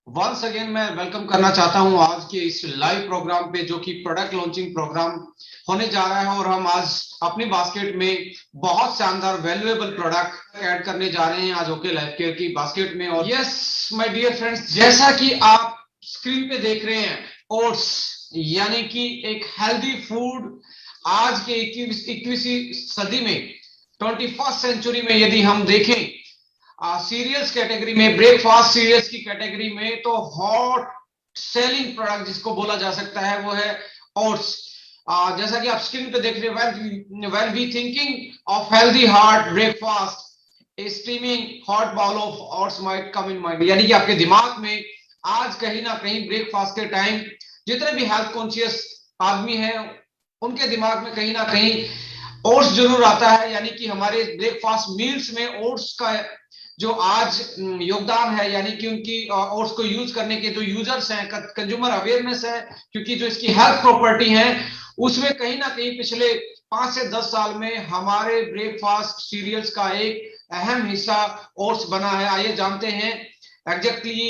Once again मैं welcome करना चाहता हूं आज के इस लाइव प्रोग्राम पे, जो कि प्रोडक्ट लॉन्चिंग प्रोग्राम होने जा रहा है। और हम आज अपनी बास्केट में बहुत शानदार वैल्यूएबल प्रोडक्ट ऐड करने जा रहे हैं आज ओके लाइफ केयर की बास्केट में। और यस माय डियर फ्रेंड्स, जैसा कि आप स्क्रीन पे देख रहे हैं, ओट्स यानी कि एक हेल्दी फूड आज के 21वीं सदी में, 21st सेंचुरी में यदि हम देखें, सीरियल्स कैटेगरी में, ब्रेकफास्ट सीरियल्स की कैटेगरी में, तो हॉट सेलिंग प्रोडक्ट जिसको बोला जा सकता है वो है ओट्स। जैसा कि आप स्क्रीन पे देख रहे हैं, when we thinking of healthy heart breakfast, a steaming hot bowl of oats might come in mind. यानी कि आपके दिमाग में आज कहीं ना कहीं ब्रेकफास्ट के टाइम जितने भी हेल्थ कॉन्शियस आदमी हैं, उनके दिमाग में कहीं ना कहीं ओट्स जरूर आता है। यानी कि हमारे ब्रेकफास्ट मील्स में ओट्स का जो आज योगदान है, यानी कि उनकी ओट्स को यूज करने के जो यूजर्स हैं, कंज्यूमर अवेयरनेस है, क्योंकि जो इसकी हेल्थ प्रॉपर्टी है उसमें कहीं ना कहीं पिछले 5 से 10 साल में हमारे ब्रेकफास्ट सीरियल्स का एक अहम हिस्सा ओट्स बना है। आइए जानते हैं एग्जैक्टली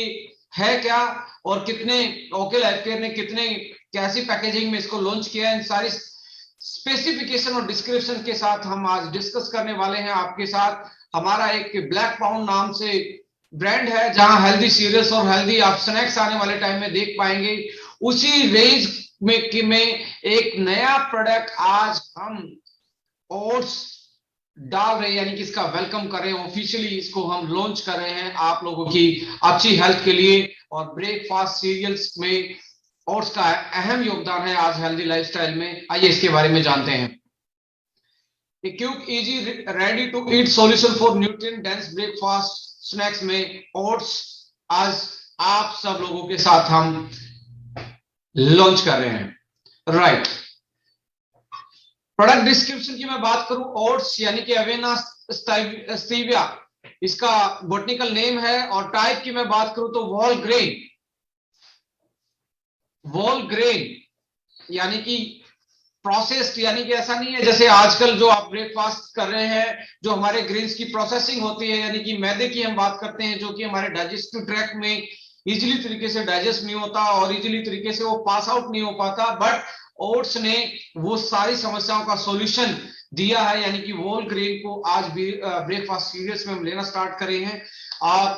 है क्या, और कितने ओके लाइफ केयर ने कितने कैसी पैकेजिंग में इसको लॉन्च किया है। इन सारी स्पेसिफिकेशन और डिस्क्रिप्शन के साथ हम आज डिस्कस करने वाले हैं आपके साथ। हमारा एक ब्लैक पाउंड नाम से ब्रांड है, जहां हेल्दी सीरियल्स और हेल्दी आप स्नैक्स आने वाले टाइम में देख पाएंगे। उसी रेंज में एक नया प्रोडक्ट आज हम ओट्स डाल रहे हैं, यानी कि इसका वेलकम कर रहे हैं, ऑफिशियली इसको हम लॉन्च कर रहे हैं आप लोगों की अच्छी हेल्थ के लिए। और ब्रेकफास्ट सीरियल्स में ओट्स का अहम योगदान है आज हेल्दी लाइफस्टाइल में। आइए इसके बारे में जानते हैं। A quick, easy, ready to eat solution for nutrient dense breakfast snacks में ओट्स आज आप सब लोगों के साथ हम लॉन्च कर रहे हैं। राइट, प्रोडक्ट डिस्क्रिप्शन की मैं बात करूं, ओट्स यानी कि अवेना स्टीविया इसका बॉटनिकल नेम है। और टाइप की मैं बात करूं तो वॉल ग्रेन यानी कि प्रोसेस्ड, यानी कि ऐसा नहीं है जैसे आजकल जो आप ब्रेकफास्ट कर रहे हैं, जो हमारे ग्रेन्स की प्रोसेसिंग होती है, यानी कि मैदे की हम बात करते हैं, जो कि हमारे डाइजेस्टिव ट्रैक्ट में इजीली तरीके से डाइजेस्ट नहीं होता और इजीली तरीके से वो पास आउट नहीं हो पाता। बट ओट्स ने वो सारी समस्याओं का सॉल्यूशन दिया है, यानी कि होल ग्रेन को आज भी ब्रेकफास्ट सीरियल्स में हम लेना स्टार्ट करे हैं।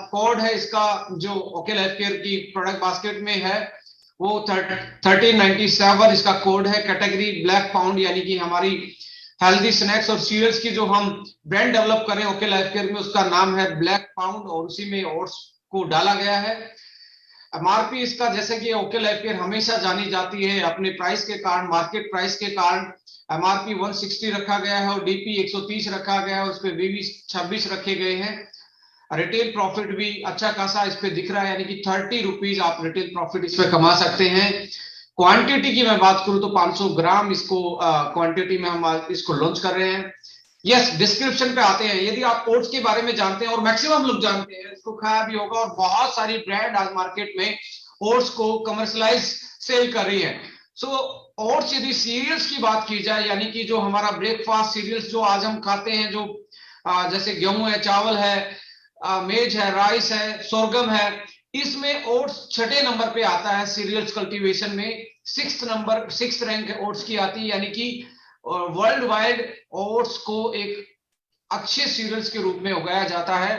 कोड है इसका जो ओके लाइफ केयर की प्रोडक्ट बास्केट में है, वो 1397 इसका कोड है। कैटेगरी ब्लैक पाउंड, यानी कि हमारी हेल्दी स्नैक्स और सीरियल्स की जो हम ब्रांड डेवलप कर रहे हैं ओके लाइफ केयर में, उसका नाम है ब्लैक पाउंड, और उसी में ओट्स को डाला गया है। एमआरपी इसका, जैसे कि ओके लाइफ केयर हमेशा जानी जाती है अपने प्राइस के कारण, मार्केट प्राइस के कारण, एमआरपी 160 रखा गया है और डीपी 130 रखा गया है, उस पर बीवी 26 रखे गए हैं। रिटेल प्रॉफिट भी अच्छा खासा इस पे दिख रहा है, यानी कि 30 रुपीज आप रिटेल प्रॉफिट इस पे कमा सकते हैं। क्वांटिटी की मैं बात करूं तो 500 ग्राम इसको क्वांटिटी में हम इसको लॉन्च कर रहे हैं। यस, डिस्क्रिप्शन पे आते हैं। यदि आप ओट्स के बारे में जानते हैं, और मैक्सिमम लोग जानते हैं, इसको खाया भी होगा, और बहुत सारी ब्रांड आज मार्केट में ओट्स को कमर्शलाइज सेल कर रही है। सो ओट्स, यदि सीरियल्स की बात की जाए, यानी कि जो हमारा ब्रेकफास्ट सीरियल्स जो आज हम खाते हैं, जो जैसे गेहूं है, चावल है, मेज है, राइस है, सोरगम है, इसमें ओट्स छठे नंबर पे आता है सीरियल्स कल्टीवेशन में। सिक्स रैंक ओट्स की आती है, यानी कि वर्ल्ड वाइड ओट्स को एक अच्छे सीरियल्स के रूप में उगाया जाता है।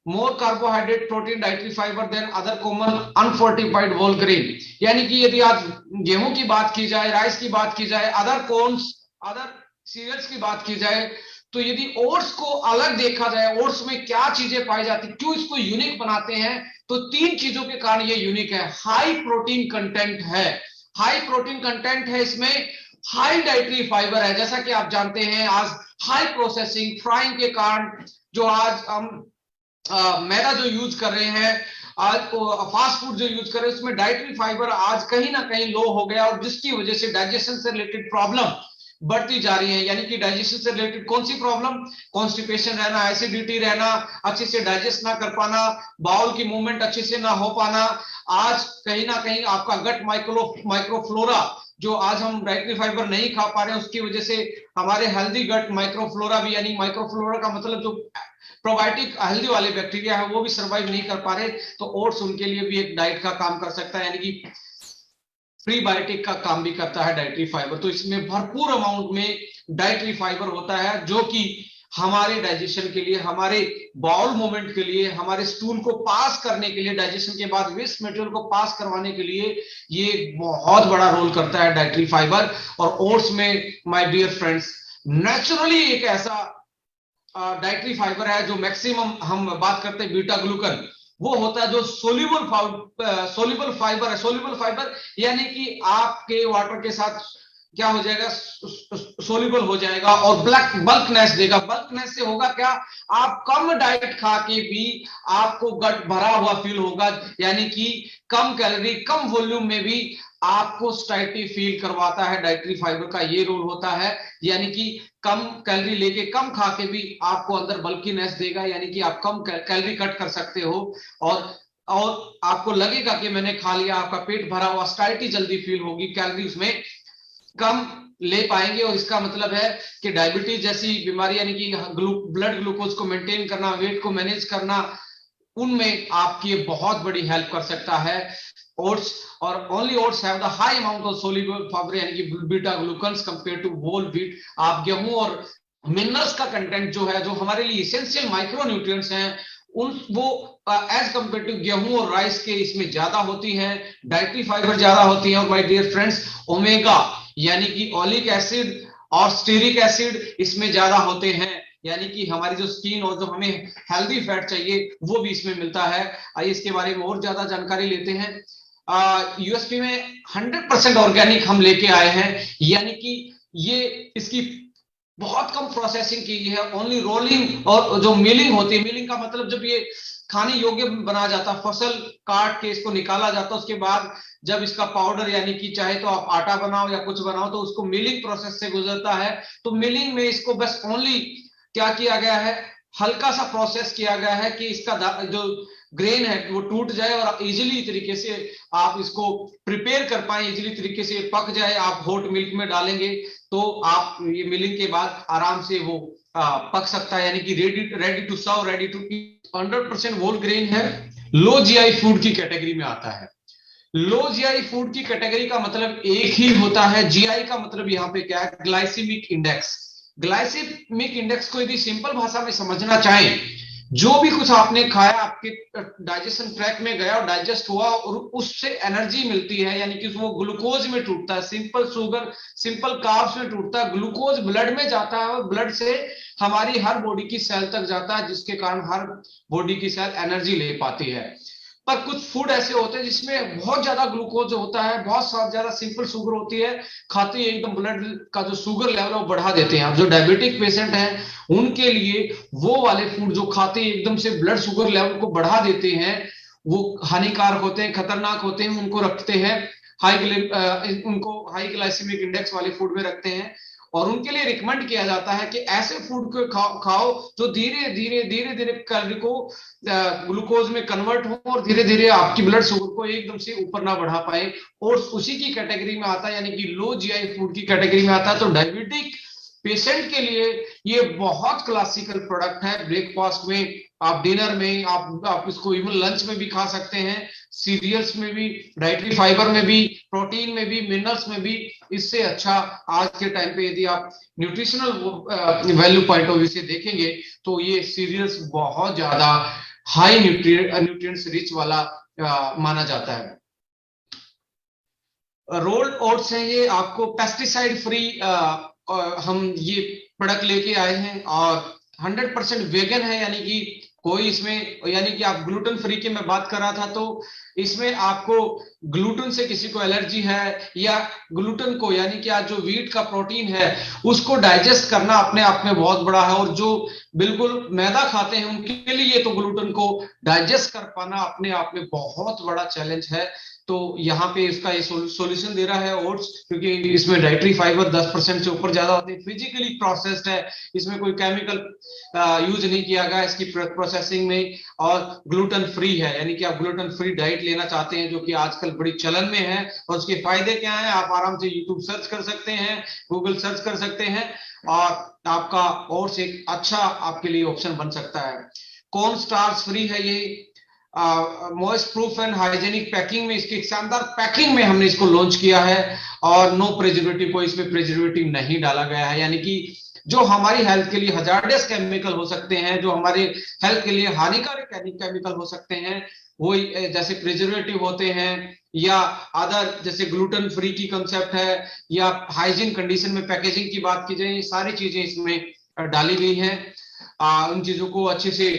More carbohydrate, protein, dietary fibre than other common unfortified whole grain, यानी कि यदि आज गेहूं की बात की जाए, राइस की बात की जाए, अदर सीरियल्स की बात की जाए, तो यदि ओट्स को अलग देखा जाए, ओट्स में क्या चीजें पाई जाती, क्यों इसको यूनिक बनाते हैं, तो 3 चीजों के कारण ये यूनिक है। हाई प्रोटीन कंटेंट है, हाई प्रोटीन कंटेंट है इसमें, हाई डाइटरी फाइबर है। जैसा कि आप जानते हैं, आज हाई प्रोसेसिंग फ्राइंग के कारण जो आज हम मैदा जो यूज कर रहे हैं, आज फास्ट फूड जो यूज कर रहे हैं, उसमें डाइटरी फाइबर आज कहीं ना कहीं लो हो गया, और जिसकी वजह से डाइजेशन से रिलेटेड प्रॉब्लम बढ़ती जा रही है। यानी कि डाइजेशन से रिलेटेड कौन सी प्रॉब्लम? कॉन्स्टिपेशन रहना, एसिडिटी रहना, अच्छे से डाइजेस्ट ना कर पाना, बाउल की मूवमेंट अच्छे से ना हो पाना, आज कहीं ना कहीं आपका गट माइक्रोफ्लोरा जो आज हम डाइटरी फाइबर नहीं खा पा रहे हैं, उसकी वजह से हमारे हेल्दी गट माइक्रोफ्लोरा भी, यानी माइक्रोफ्लोरा का मतलब जो प्रोबायोटिक हेल्दी वाले बैक्टीरिया है वो भी सर्वाइव नहीं कर पा रहे, तो ओट्स उनके लिए भी एक डाइट का काम कर सकता है, यानी कि प्रीबायोटिक का काम भी करता है डाइटरी फाइबर। तो इसमें भरपूर अमाउंट में डाइटरी फाइबर होता है, जो कि हमारे डाइजेशन के लिए, हमारे बाउल मूवमेंट के लिए, हमारे स्टूल को पास करने के लिए, डाइजेशन के बाद वेस्ट मटेरियल को पास करवाने के लिए ये बहुत बड़ा रोल करता है डाइटरी फाइबर। और ओट्स में माय डियर फ्रेंड्स नेचुरली एक ऐसा डाइटरी फाइबर है जो मैक्सिमम हम बात करते हैं बीटा ग्लूकन, वो होता है जो सोल्यूबल फाइबर है। सोल्यूबल फाइबर यानी कि आपके वाटर के साथ क्या हो जाएगा, सोल्यूबल हो जाएगा और ब्लैक बल्कनेस देगा। बल्कनेस से होगा क्या, आप कम डाइट खा के भी आपको गट भरा हुआ फील होगा, यानी कि कम कैलोरी कम वॉल्यूम में भी आपको स्टाइटी फील करवाता है। डाइटरी फाइबर का ये रोल होता है, यानी कि कम कैलोरी लेके कम खा के भी आपको अंदर बल्कीनेस देगा, यानी कि आप कम कैलोरी कट कर सकते हो और आपको लगेगा कि मैंने खा लिया, आपका पेट भरा हुआ, स्टाइटी जल्दी फील होगी, कैलोरीज में कम ले पाएंगे। और इसका मतलब है कि डायबिटीज जैसी बीमारी, यानी कि ब्लड ग्लूकोज को मेंटेन करना, वेट को मैनेज करना, उनमें आपकी बहुत बड़ी हेल्प कर सकता है ओट्स। और only oats have the high amount of soluble fibre, यानी कि beta glucans compare to whole wheat. आप गेहूं और मिनरल्स का कंटेंट जो है, जो हमारे लिए इसेंशियल माइक्रो न्यूट्रिएंट्स हैं, उन वो एज कंपेयर टू गेहूं और राइस के इसमें ज्यादा होती है, डाइटरी फाइबर ज्यादा होती है। और माय डियर फ्रेंड्स ओमेगा यानी कि ओलिक एसिड और स्टीरिक एसिड इसमें ज्यादा होते हैं, यानी कि हमारी जो स्किन और जो हमें हेल्दी फैट चाहिए वो भी इसमें मिलता है। आइए इसके बारे में और ज्यादा जानकारी लेते हैं। यूएसपी में 100% ऑर्गेनिक हम लेके आए हैं, यानी कि ये इसकी बहुत कम प्रोसेसिंग की गई है, ओनली रोलिंग और जो मिलिंग होती है। मिलिंग का मतलब जब ये खाने योग्य बना जाता, फसल काट के इसको निकाला जाता, उसके बाद जब इसका पाउडर, यानी कि चाहे तो आप आटा बनाओ या कुछ बनाओ, तो उसको मिलिंग प्रोसेस से गुजरता है। तो मिलिंग में इसको बस ओनली क्या किया गया है, हल्का सा प्रोसेस किया गया है कि इसका जो ग्रेन है वो टूट जाए और इजीली तरीके से आप इसको प्रिपेयर कर पाए, इजीली तरीके से पक जाए। आप हॉट मिल्क में डालेंगे तो आप ये मिलिंग के बाद आराम से वो पक सकता है, यानी कि ready to serve, ready to eat. 100% whole grain है, लो जीआई फूड की कैटेगरी में आता है। लो जीआई फूड की कैटेगरी का मतलब एक ही होता है, जीआई का मतलब यहाँ पे क्या है, ग्लाइसेमिक इंडेक्स। ग्लाइसेमिक इंडेक्स को यदि सिंपल भाषा में समझना चाहें, जो भी कुछ आपने खाया आपके डाइजेशन ट्रैक में गया और डाइजेस्ट हुआ और उससे एनर्जी मिलती है, यानी कि वो ग्लूकोज में टूटता है, सिंपल शुगर सिंपल कार्ब्स में टूटता है, ग्लूकोज ब्लड में जाता है और ब्लड से हमारी हर बॉडी की सेल तक जाता है, जिसके कारण हर बॉडी की सेल एनर्जी ले पाती है। पर कुछ फूड ऐसे होते हैं जिसमें बहुत ज्यादा ग्लूकोज होता है, बहुत ज्यादा सिंपल शुगर होती है, खाते ही एकदम ब्लड का जो शुगर लेवल है वो बढ़ा देते हैं। अब जो डायबिटिक पेशेंट हैं उनके लिए वो वाले फूड जो खाते ही एकदम से ब्लड शुगर लेवल को बढ़ा देते हैं, वो हानिकारक होते हैं, खतरनाक होते हैं, उनको रखते हैं उनको हाई ग्लाइसेमिक इंडेक्स वाले फूड में रखते हैं। और उनके लिए रिकमेंड किया जाता है कि ऐसे फूड को खाओ जो धीरे धीरे कैलोरी को ग्लूकोज में कन्वर्ट हो और धीरे धीरे आपकी ब्लड शुगर को एकदम से ऊपर ना बढ़ा पाए। और उसी की कैटेगरी में आता है, यानी कि लो जीआई फूड की कैटेगरी में आता है। तो डायबिटिक पेशेंट के लिए ये बहुत क्लासिकल प्रोडक्ट है। ब्रेकफास्ट में, आप डिनर में, आप इसको इवन लंच में भी खा सकते हैं, सीरियल्स में भी, डाइटरी फाइबर में भी, प्रोटीन में भी, मिनरल्स में भी। इससे अच्छा आज के टाइम पे यदि आप nutritional value point of view से देखेंगे तो ये सीरियल्स बहुत ज्यादा हाई न्यूट्रिएंट्स रिच वाला माना जाता है। रोल्ड ओट्स हैं ये, आपको पेस्टिसाइड फ्री हम ये प्रोडक्ट लेके आए हैं और 100% वेगन है, यानी कि कोई इसमें, यानी कि आप ग्लूटेन फ्री की मैं बात कर रहा था, तो इसमें आपको ग्लूटेन से किसी को एलर्जी है या ग्लूटेन को, यानी कि आज जो व्हीट का प्रोटीन है उसको डाइजेस्ट करना अपने आप में बहुत बड़ा है। और जो बिल्कुल मैदा खाते हैं उनके लिए तो ग्लूटेन को डाइजेस्ट कर पाना अपने आप में बहुत बड़ा चैलेंज है। तो यहाँ पे इसका ये सॉल्यूशन दे रहा है ओट्स, क्योंकि इसमें डाइटरी फाइबर 10% से ऊपर ज्यादा होते हैं, फिजिकली प्रोसेस्ड है, इसमें कोई केमिकल यूज नहीं किया गया इसकी प्रोसेसिंग में, और ग्लूटेन फ्री है, यानी कि आप ग्लूटेन फ्री डाइट लेना चाहते हैं जो कि आजकल बड़ी चलन में है। और उसके फायदे क्या हैं, आप आराम से यूट्यूब सर्च कर सकते हैं, गूगल सर्च कर सकते हैं, और आपका ओट्स एक अच्छा आपके लिए ऑप्शन बन सकता है। कॉर्न स्टार्च फ्री है ये, moist proof and hygienic packing में, इसकी शानदार पैकिंग में हमने इसको लॉन्च किया है, और नो प्रिजर्वेटिव, कोई इसमें प्रिजर्वेटिव नहीं डाला गया है, यानी कि जो हमारी हेल्थ के लिए हजार्डस केमिकल हो सकते हैं, जो हमारे हेल्थ के लिए हानिकारक केमिकल हो सकते हैं, वो जैसे प्रिजर्वेटिव होते हैं, या अदर जैसे ग्लूटेन फ्री की कंसेप्ट है, या हाइजीन कंडीशन में पैकेजिंग की बात की जाए, ये सारी चीजें इसमें डाली गई हैं। उन चीजों को अच्छे से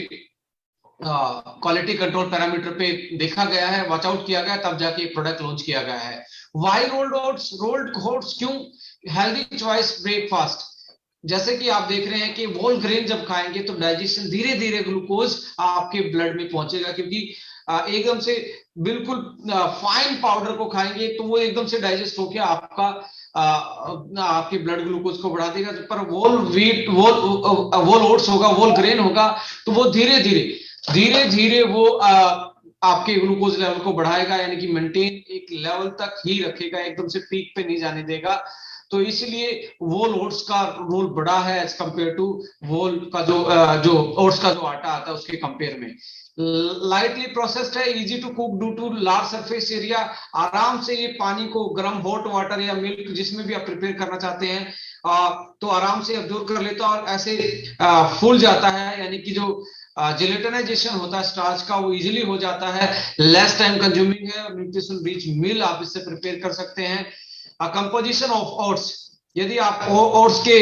क्वालिटी कंट्रोल पैरामीटर पे देखा गया है, वॉच आउट किया गया, तब जाके प्रोडक्ट लॉन्च किया गया है। Why rolled oats? Rolled oats क्यों? Healthy choice breakfast. जैसे कि आप देख रहे हैं कि होल ग्रेन जब खाएंगे तो डाइजेशन धीरे धीरे ग्लूकोज आपके ब्लड में पहुंचेगा, क्योंकि एकदम से बिल्कुल फाइन पाउडर को खाएंगे तो वो एकदम से डाइजेस्ट होकर आपका आपके ब्लड ग्लूकोज को बढ़ा देगा। पर वोल व्हीट, वोल ओट्स होगा, वोल ग्रेन होगा, तो वो धीरे धीरे वो आपके ग्लूकोज लेवल को बढ़ाएगा, यानी कि मेंटेन एक लेवल तक ही रखेगा, एकदम से पीक पे नहीं जाने देगा। तो इसलिए वोल ओट्स का रोल बड़ा है एज कंपेयर टू वोल का जो ओट्स का जो आटा आता है उसके कंपेयर में। लाइटली प्रोसेस्ड है, easy to cook due to large surface area. आराम से ये पानी को गर्म हॉट वाटर या मिल्क जिसमें भी आप प्रिपेयर करना चाहते हैं तो आराम से अब्जॉर्ब कर लेता है और ऐसे फूल जाता है, यानी कि जो जेलेटनाइजेशन होता है स्टार्च का वो इजीली हो जाता है, लेस टाइम कंज्यूमिंग है, और न्यूट्रिशन रिच मील आप इससे प्रिपेयर कर सकते हैं। कंपोजिशन ऑफ ओट्स, यदि आप ओट्स के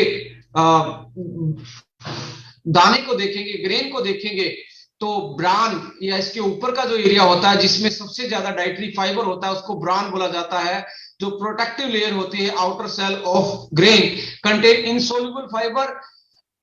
दाने को देखेंगे, ग्रेन को देखेंगे, तो ब्रान या इसके ऊपर का जो एरिया होता है जिसमें सबसे ज्यादा डाइटरी फाइबर होता है उसको ब्रान बोला जाता है। जो प्रोटेक्टिव लेयर होती है outer cell of grain contain insoluble fibre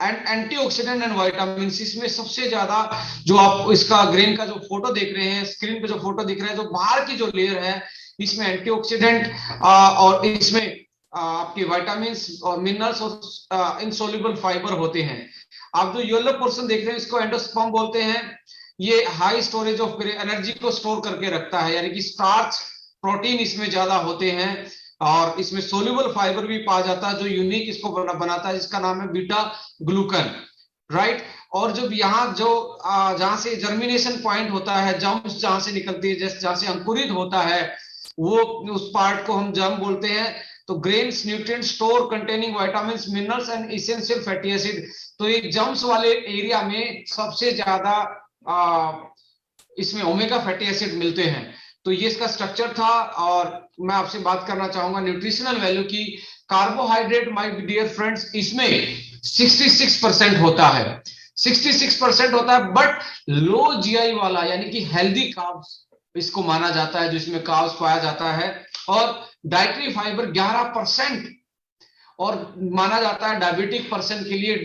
and antioxidant and vitamin. इसमें सबसे ज्यादा जो आप इसका ग्रेन का जो फोटो देख रहे हैं, स्क्रीन पे जो फोटो दिख रहा है, जो बाहर की जो लेयर है इसमें एंटीऑक्सीडेंट और इसमें आपके विटामिन और मिनरल्स और इनसोल्युबल फाइबर होते हैं। आप जो येलो पोर्शन देख रहे हैं इसको एंडोस्पर्म बोलते हैं। ये हाई स्टोरेज ऑफ एनर्जी को स्टोर करके रखता है, यानी कि स्टार्च प्रोटीन इसमें ज्यादा होते हैं, और इसमें सोल्यूबल फाइबर भी पाया जाता है जो यूनिक इसको बनाता है, जिसका नाम है बीटा ग्लूकन, राइट। और जब यहाँ जो जहां से जर्मिनेशन पॉइंट होता है, जम्स जहां से निकलती है, जहां से अंकुरित होता है, वो उस पार्ट को हम जम बोलते हैं। तो grains nutrient store containing vitamins, minerals and essential fatty acid. तो एक जम्स वाले एरिया में सबसे ज्यादा इसमें ओमेगा फैटी एसिड मिलते हैं। तो ये इसका स्ट्रक्चर था, और मैं आपसे बात करना चाहूंगा न्यूट्रिशनल वैल्यू की। कार्बोहाइड्रेट माय डियर फ्रेंड्स इसमें 66% होता है, 66% होता है, बट लो जीआई वाला यानी कि हेल्दी कार्ब्स इसको माना जाता है, जिसमें कार्ब्स पाया जाता है। और डाइटरी फाइबर 11% और माना जाता है डायबिटिक पर्सन के लिए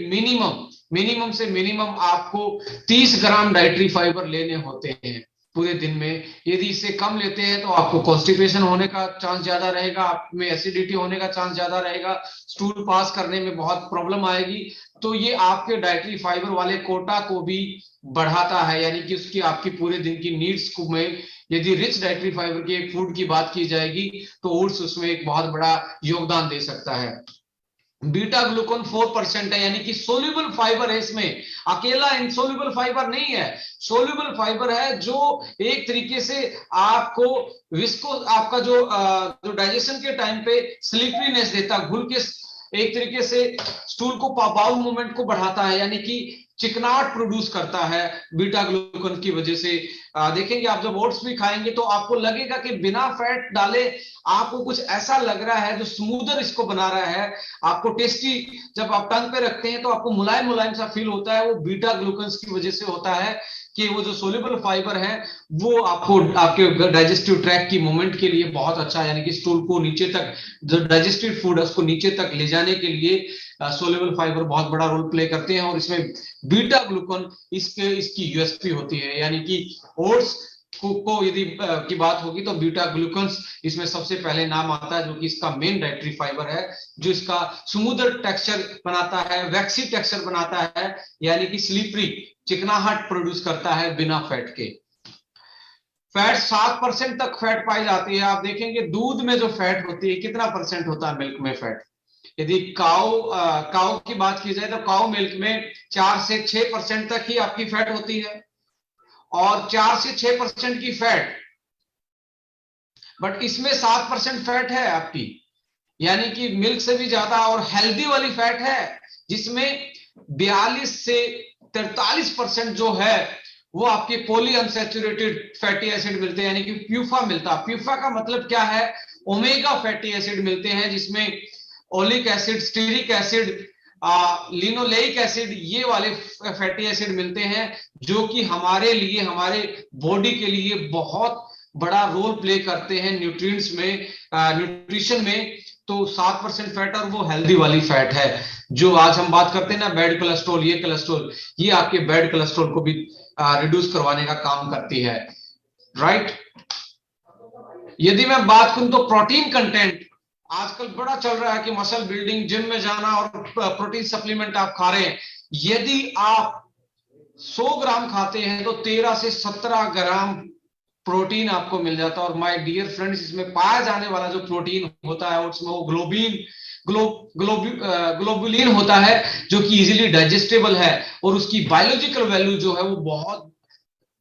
मिनिमम से मिनिमम आपको 30 ग्राम डाइटरी फाइबर लेने होते हैं पूरे दिन में। यदि इससे कम लेते हैं तो आपको कॉन्स्टिपेशन होने का चांस ज्यादा रहेगा, आप में एसिडिटी होने का चांस ज्यादा रहेगा, स्टूल पास करने में बहुत प्रॉब्लम आएगी। तो ये आपके डाइटरी फाइबर वाले कोटा को भी बढ़ाता है, यानी कि उसकी आपकी पूरे दिन की नीड्स को में यदि रिच डाइटरी फाइबर के एक फूड की बात की जाएगी तो ओट्स उसमें एक बहुत बड़ा योगदान दे सकता है। बीटा ग्लूकोन 4% है, यानी कि सोल्यूबल फाइबर है इसमें, अकेला इनसोल्यूबल फाइबर नहीं है, सोल्यूबल फाइबर है जो एक तरीके से आपको विस्को आपका जो डाइजेशन के टाइम पे स्लीपीनेस देता, घुल के एक तरीके से स्टूल को बाउल मूवमेंट को बढ़ाता है, यानी कि चिकनाहट प्रोड्यूस करता है बीटा ग्लूकन की वजह से। देखेंगे आप जब ओट्स भी खाएंगे तो आपको लगेगा कि बिना फैट डाले आपको कुछ ऐसा लग रहा है जो स्मूदर इसको बना रहा है, आपको टेस्टी जब आप टंग पे रखते हैं तो आपको मुलायम मुलायम सा फील होता है। वो बीटा ग्लूकन की वजह से होता है कि वो जो सोल्यूबल फाइबर है वो आपको आपके डाइजेस्टिव ट्रैक की मूवमेंट के लिए बहुत अच्छा है, यानी कि स्टूल को नीचे तक जो डाइजेस्टिव फूड है उसको नीचे तक ले जाने के लिए सोल्यूबल फाइबर बहुत बड़ा रोल प्ले करते हैं। और इसमें बीटा ग्लूकन इसकी यूएसपी होती है, यानी कि ओट्स को यदि की बात होगी तो बीटा ग्लूकन्स इसमें सबसे पहले नाम आता है, जो कि इसका मेन डाइटरी फाइबर है, जो इसका स्मूदर टेक्सचर बनाता है, वैक्सी टेक्सचर बनाता है, यानी कि स्लिपरी चिकनाहट प्रोड्यूस करता है बिना फैट के। फैट 7% तक फैट पाई जाती है। आप देखेंगे दूध में जो फैट होती है कितना परसेंट होता है मिल्क में फैट। यदि काऊ की बात की जाए तो काऊ मिल्क में 4 से 6% तक ही आपकी फैट होती है, और 4 से 6% की फैट, बट इसमें 7% फैट है आपकी, यानी कि मिल्क से भी ज्यादा और हेल्दी वाली फैट है, जिसमें 42 से 43% जो है वो आपके पॉली अनसैचुरेटेड फैटी एसिड मिलते हैं, यानी कि प्यूफा मिलता है। प्यूफा का मतलब क्या है, ओमेगा फैटी एसिड मिलते हैं, जिसमें oleic acid, stearic acid, linoleic acid, ये वाले फैटी एसिड मिलते हैं, जो कि हमारे लिए, हमारे बॉडी के लिए बहुत बड़ा रोल प्ले करते हैं न्यूट्रिएंट्स में, न्यूट्रिशन में। तो 7% फैट, और वो हेल्दी वाली फैट है। जो आज हम बात करते हैं ना बैड कोलेस्ट्रॉल, ये कोलेस्ट्रॉल, ये आपके बैड कोलेस्ट्रॉल को भी रिड्यूस करवाने का काम करती है, राइट। यदि मैं बात करूं तो प्रोटीन कंटेंट आजकल बड़ा चल रहा है कि मसल बिल्डिंग, जिम में जाना और प्रोटीन सप्लीमेंट आप खा रहे हैं। यदि आप 100 ग्राम खाते हैं तो 13 से 17 ग्राम प्रोटीन आपको मिल जाता है। और माय डियर फ्रेंड्स, इसमें पाया जाने वाला जो प्रोटीन होता है उसमें वो ग्लोबुलिन होता है, जो कि इजीली डाइजेस्टेबल है, और उसकी बायोलॉजिकल वैल्यू जो है वो बहुत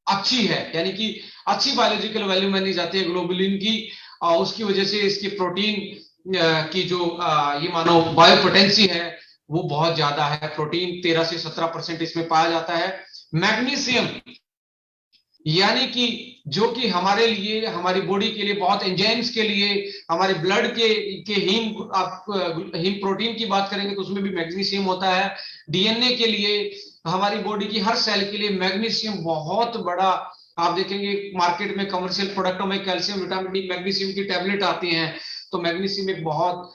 अच्छी है, यानी कि अच्छी बायोलॉजिकल वैल्यू मानी जाती है ग्लोबुलिन की। उसकी वजह से इसकी प्रोटीन की जो ये मानो बायोपोटेंसी है वो बहुत ज्यादा है। प्रोटीन 13 से 17% इसमें पाया जाता है। मैग्नीशियम, यानी कि जो कि हमारे लिए, हमारी बॉडी के लिए बहुत, एंजाइम्स के लिए, हमारे ब्लड के हीम, आप हीम प्रोटीन की बात करेंगे तो उसमें भी मैग्नीशियम होता है। डीएनए के लिए, हमारी बॉडी की हर सेल के लिए मैग्नीशियम बहुत बड़ा, आप देखेंगे मार्केट में कमर्शियल प्रोडक्टों में कैल्शियम, विटामिन डी, मैग्नीशियम की टैबलेट आती हैं। तो मैग्नीशियम एक बहुत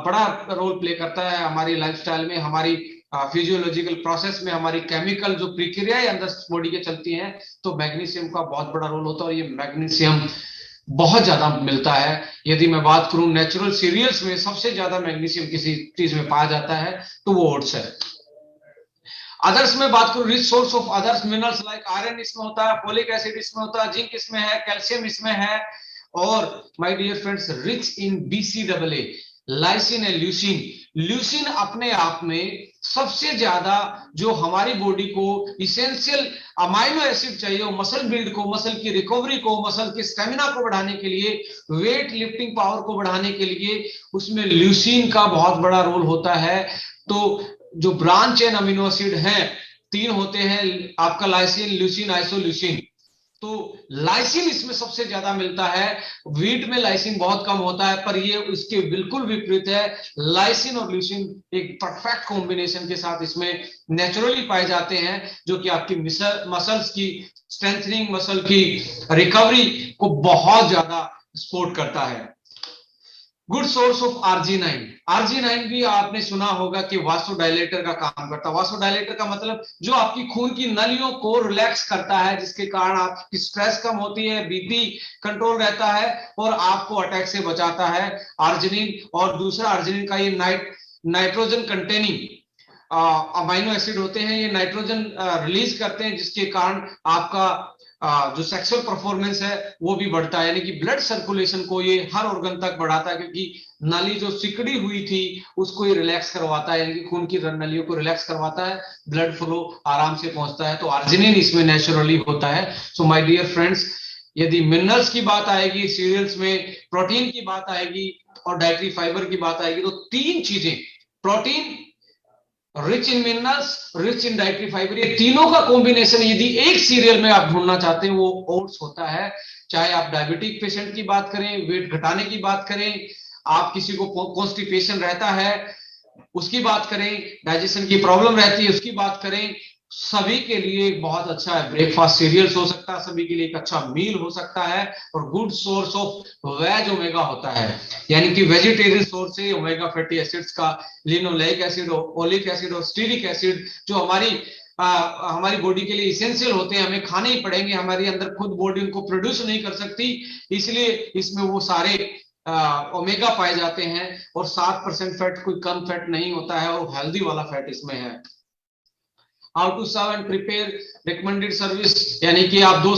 बड़ा रोल प्ले करता है हमारी लाइफस्टाइल में, हमारी फिजियोलॉजिकल प्रोसेस में, हमारी केमिकल जो प्रक्रियाएं अंदर बॉडी के चलती हैं। तो मैग्नीशियम का बहुत बड़ा रोल होता है, और ये मैग्नीशियम बहुत ज्यादा मिलता है। यदि मैं बात करूं नेचुरल सीरियल्स में सबसे ज्यादा मैग्नीशियम किसी चीज में पाया जाता है तो वो ओट्स है। अदर्स में बात करूं, rich source of others minerals like iron इसमें होता है, फोलिक एसिड इसमें होता है, जिंक इसमें है, कैल्शियम इसमें है, और my dear friends rich in BCAA, lysine and leucine. Leucine अपने आप में सबसे ज्यादा जो हमारी बॉडी को इसेंशियल अमाइनो एसिड चाहिए, वो मसल बिल्ड को, मसल की रिकवरी को, मसल के स्टेमिना को बढ़ाने के लिए, वेट लिफ्टिंग पावर को बढ़ाने के लिए, उसमें ल्यूसिन का बहुत बड़ा रोल होता है। तो जो ब्रांच चेन अमीनो एसिड हैं 3 होते हैं आपका, लाइसिन, ल्यूसिन, आइसोल्यूसिन। तो लाइसिन इसमें सबसे ज्यादा मिलता है। वीट में लाइसिन बहुत कम होता है, पर ये इसके बिल्कुल विपरीत है। लाइसिन और ल्यूसिन एक परफेक्ट कॉम्बिनेशन के साथ इसमें नेचुरली पाए जाते हैं, जो कि आपकी मसल्स की स्ट्रेंथनिंग, मसल की रिकवरी को बहुत ज्यादा सपोर्ट करता है। Good source of arginine. Arginine भी आपने सुना होगा कि वासोडाइलेटर का काम करता है। वासोडाइलेटर का मतलब जो आपकी खून की नलियों को रिलैक्स करता है, जिसके कारण आपकी स्ट्रेस कम होती है, बीपी कंट्रोल रहता है, और आपको अटैक से बचाता है आर्जिनिन। और दूसरा आर्जिनिन का ये नाइट्रोजन कंटेनिंग अमाइनो एसिड होते हैं, ये नाइट्रोजन रिलीज करते हैं, जिसके कारण आपका जो सेक्सुअल परफॉर्मेंस है वो भी बढ़ता है, यानी कि ब्लड सर्कुलेशन को ये हर ऑर्गन तक बढ़ाता है, क्योंकि नाली जो सिकड़ी हुई थी उसको ये रिलैक्स करवाता है, यानी कि खून की नलियों को रिलैक्स करवाता है, ब्लड फ्लो आराम से पहुंचता है। तो आर्जिनिन इसमें नेचुरली होता है। सो माय डियर फ्रेंड्स, यदि मिनरल्स की बात आएगी, सीरियल्स में प्रोटीन की बात आएगी, और डाइटरी फाइबर की बात आएगी, तो 3 चीजें, protein, rich in minerals, rich in dietary fibre, ये तीनों का कॉम्बिनेशन यदि एक सीरियल में आप ढूंढना चाहते हैं वो ओट्स होता है। चाहे आप डायबिटिक पेशेंट की बात करें, वेट घटाने की बात करें, आप किसी को कॉन्स्टिपेशन रहता है उसकी बात करें, डाइजेशन की प्रॉब्लम रहती है उसकी बात करें, सभी के लिए बहुत अच्छा है। ब्रेकफास्ट सीरियल्स हो सकता है, सभी के लिए एक अच्छा मील हो सकता है, और good source of ways omega होता है, यानी कि वेजिटेरियन सोर्स से ओमेगा फैटी एसिड्स का, लिनोलेइक एसिड, ओलिक एसिड और स्टीरिक एसिड, जो हमारी हमारी बॉडी के लिए इसेंशियल होते हैं, हमें खाने ही पड़ेंगे, हमारी अंदर खुद बॉडी उनको प्रोड्यूस नहीं कर सकती, इसलिए इसमें वो सारे ओमेगा पाए जाते हैं। और 7% फैट कोई कम फैट नहीं होता है, और हेल्दी वाला फैट इसमें है। How to serve and prepare recommended service, यानी कि आप दो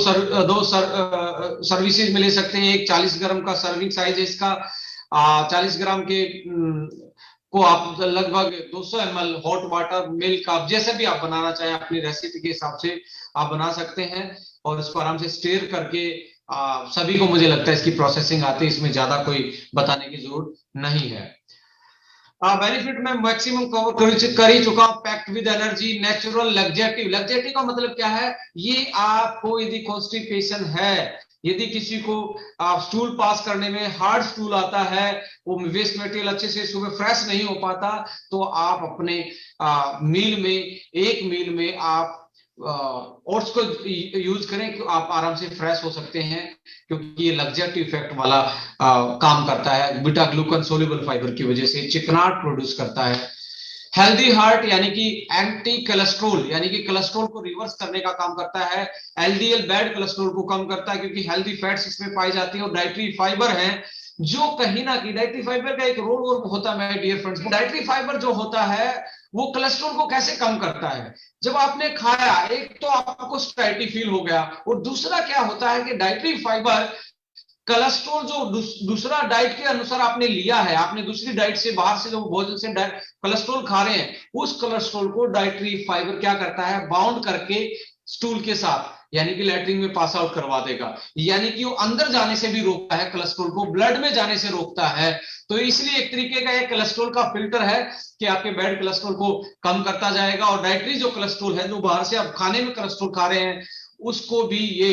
सर्विसेज में ले सकते हैं। एक 40 ग्राम का सर्विंग साइज है इसका, 40 ग्राम के को आप लगभग 200 ml हॉट वाटर मिल्क, आप जैसे भी आप बनाना चाहें अपनी रेसिपी के हिसाब से आप बना सकते हैं, और इसको आराम से स्टीर करके सभी को मुझे लगता है इसकी प्रोसेसिंग आती है, इसमें ज्यादा कोई बताने की जरूरत नहीं है। बेनिफिट में मैक्सिमम कवर कर ही चुका हूं। Packed with energy, natural, laxative. Laxative का मतलब क्या है, ये आपको यदि कॉन्स्टिपेशन है, यदि किसी को स्टूल पास करने में हार्ड स्टूल आता है, वो वेस्ट मटेरियल अच्छे से सुबह फ्रेश नहीं हो पाता, तो आप अपने मील में, एक मील में आप ओट्स को यूज करें कि आप आराम से फ्रेश हो सकते हैं, क्योंकि ये लग्जेटिव इफेक्ट वाला काम करता है। बीटा ग्लूकन सोल्यूबल फाइबर की वजह से चिकनाहट प्रोड्यूस करता है। हेल्दी हार्ट यानी कि एंटी कोलेस्ट्रॉल, यानी कि कोलेस्ट्रॉल को रिवर्स करने का काम करता है। एलडीएल बैड कोलेस्ट्रॉल को कम करता है, क्योंकि हेल्दी फैट्स इसमें पाई जाती है, और डाइटरी फाइबर है जो कहीं ना कहीं, डाइटरी फाइबर का एक रोल और होता है my dear friends. Dietary fibre जो होता है वो कोलेस्ट्रॉल को कैसे कम करता है, जब आपने खाया, एक तो आपको स्टाइटी फील हो गया, और दूसरा क्या होता है कि डाइटरी फाइबर कोलेस्ट्रॉल जो दूसरा डाइट के अनुसार आपने लिया है, आपने दूसरी डाइट से, बाहर से जो भोजन से कोलेस्ट्रॉल खा रहे हैं, उस कोलेस्ट्रॉल को डाइटरी फाइबर क्या करता है, बाउंड करके स्टूल के साथ, यानी कि लैट्रिन में पास आउट करवा देगा, यानी कि वो अंदर जाने से भी रोकता है कोलेस्ट्रॉल को, ब्लड में जाने से रोकता है। तो इसलिए एक तरीके का ये कोलेस्ट्रॉल का फिल्टर है कि आपके बैड कोलेस्ट्रॉल को कम करता जाएगा, और डाइटरी जो कोलेस्ट्रॉल है, जो बाहर से आप खाने में कोलेस्ट्रॉल खा रहे हैं, उसको भी ये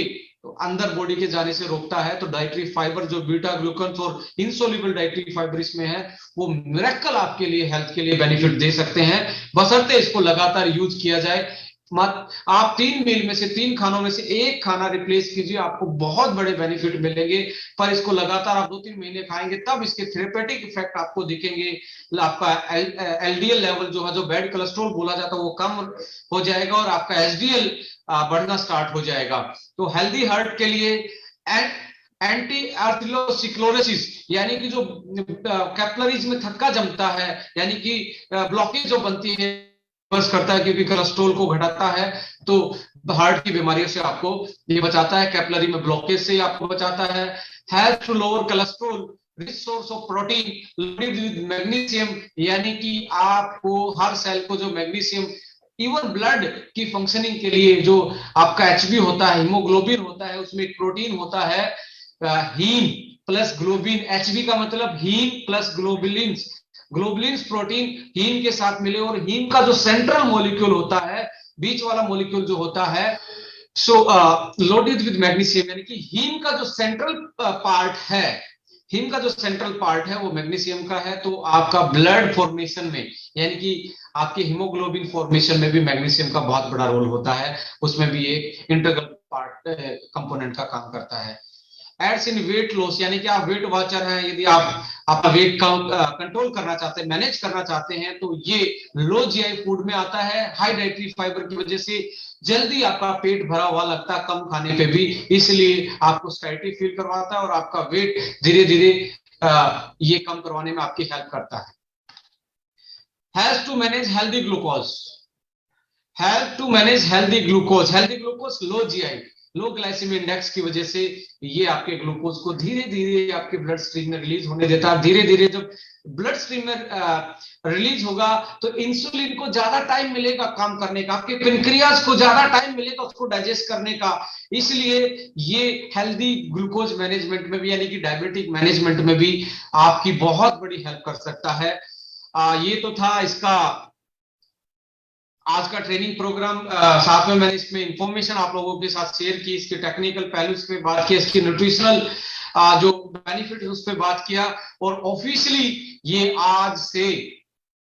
अंदर बॉडी के जाने से रोकता है। तो डाइटरी फाइबर जो बीटा ग्लूकन और इनसोल्यूबल डाइटरी फाइबर इसमें है, वो मिरेकल आपके लिए, हेल्थ के लिए बेनिफिट दे सकते हैं, बशर्ते इसको लगातार यूज किया जाए। मत आप 3 मील में से, 3 खानों में से एक खाना रिप्लेस कीजिए, आपको बहुत बड़े बेनिफिट मिलेंगे। पर इसको लगातार आप 2-3 महीने खाएंगे, तब इसके थेरेपेटिक इफेक्ट आपको दिखेंगे। आपका एलडीएल लेवल जो है, जो बैड कोलेस्ट्रॉल बोला जाता है, वो कम हो जाएगा, और आपका एचडीएल बढ़ना स्टार्ट हो जाएगा। तो हेल्दी हार्ट के लिए एंटी आर्थरोस्क्लेरोसिस, यानी कि जो कैपिलरीज में थक्का जमता है, यानी कि ब्लॉकेज जो बनती है, रिवर्स करता है, क्योंकि कोलेस्ट्रॉल को घटाता है, तो हार्ट की बीमारियों से आपको ये बचाता है, कैपिलरी में ब्लॉकेज से आपको बचाता है। Help to lower cholesterol, rich source of protein, loaded with magnesium, यानी कि आपको हर सेल को जो मैग्नीशियम, इवन ब्लड की फंक्शनिंग के लिए जो आपका एचबी होता है, हीमोग्लोबिन होता है, उसमें एक प्रोटीन होता है हीम प्लस ग्लोबिन। एचबी का मतलब haem plus globulins, globulins protein haem के साथ मिले, और हीम का जो सेंट्रल मॉलिक्यूल होता है, बीच वाला मॉलिक्यूल जो होता है, सो लोडेड विद मैग्नीशियम, यानी कि हीम का जो सेंट्रल पार्ट है, हीम का जो सेंट्रल पार्ट है वो मैग्नीशियम का है। तो आपका ब्लड फॉर्मेशन में, यानी कि आपके हीमोग्लोबिन फॉर्मेशन में भी मैग्नीशियम का बहुत बड़ा रोल होता है, उसमें भी एक इंटीग्रल पार्ट कंपोनेंट का काम करता है। एड्स इन वेट लॉस, यानी कि आप वेट वॉचर हैं, यदि आप आपका वेट कंट्रोल करना चाहते हैं, मैनेज करना चाहते हैं, तो ये लो जीआई फूड में आता है। हाई डाइटरी फाइबर की वजह से जल्दी आपका पेट भरा हुआ लगता है कम खाने पे भी, इसलिए आपको स्टाइटी फील करवाता है, और आपका वेट धीरे धीरे ये कम करवाने में आपकी हेल्प करता है। Help to manage healthy glucose, help to manage healthy glucose, healthy glucose low GI, low glycaemic index की वजह से ये आपके ग्लूकोज को धीरे धीरे आपके ब्लड स्ट्रीम में रिलीज होने देता है। धीरे धीरे जब ब्लड स्ट्रीम में रिलीज होगा, तो इंसुलिन को ज्यादा टाइम मिलेगा काम करने का, आपके पेनक्रियाज को ज्यादा टाइम मिलेगा उसको डाइजेस्ट करने का, इसलिए ये हेल्दी ग्लूकोज मैनेजमेंट में भी, यानी कि डायबिटिक मैनेजमेंट में भी आपकी बहुत बड़ी हेल्प कर सकता है। ये तो था इसका आज का ट्रेनिंग प्रोग्राम, साथ में मैंने इसमें इंफॉर्मेशन आप लोगों के साथ शेयर की, इसके टेक्निकल पहलू पे बात किया, इसकी न्यूट्रिशनल जो बेनिफिट उस पर बात किया, और ऑफिशियली ये आज से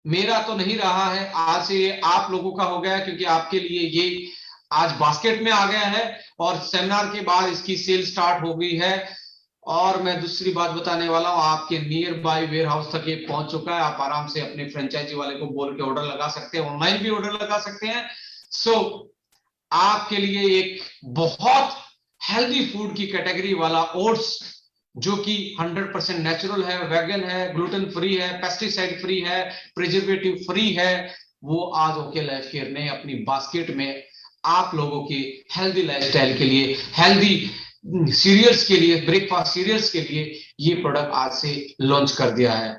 मेरा तो नहीं रहा है, आज से ये आप लोगों का हो गया, क्योंकि आपके लिए ये आज बास्केट में आ गया है, और सेमिनार के बाद इसकी सेल स्टार्ट हो गई है। और मैं दूसरी बात बताने वाला हूं, आपके नियर बाय वेयर हाउस तक ये पहुंच चुका है, आप आराम से अपने फ्रेंचाइजी वाले को बोल के ऑर्डर लगा सकते हैं, ऑनलाइन भी ऑर्डर लगा सकते हैं, सो आपके लिए एक बहुत हेल्दी फूड की कैटेगरी वाला ओट्स, जो कि 100% नेचुरल है, वेगन है, ग्लूटेन फ्री है, पेस्टिसाइड फ्री है, प्रिजर्वेटिव फ्री है, वो आज ओके लाइफ केयर ने अपनी बास्केट में आप लोगों की हेल्दी लाइफस्टाइल के लिए, हेल्दी सीरियल्स के लिए, ब्रेकफास्ट सीरियल्स के लिए ये प्रोडक्ट आज से लॉन्च कर दिया है।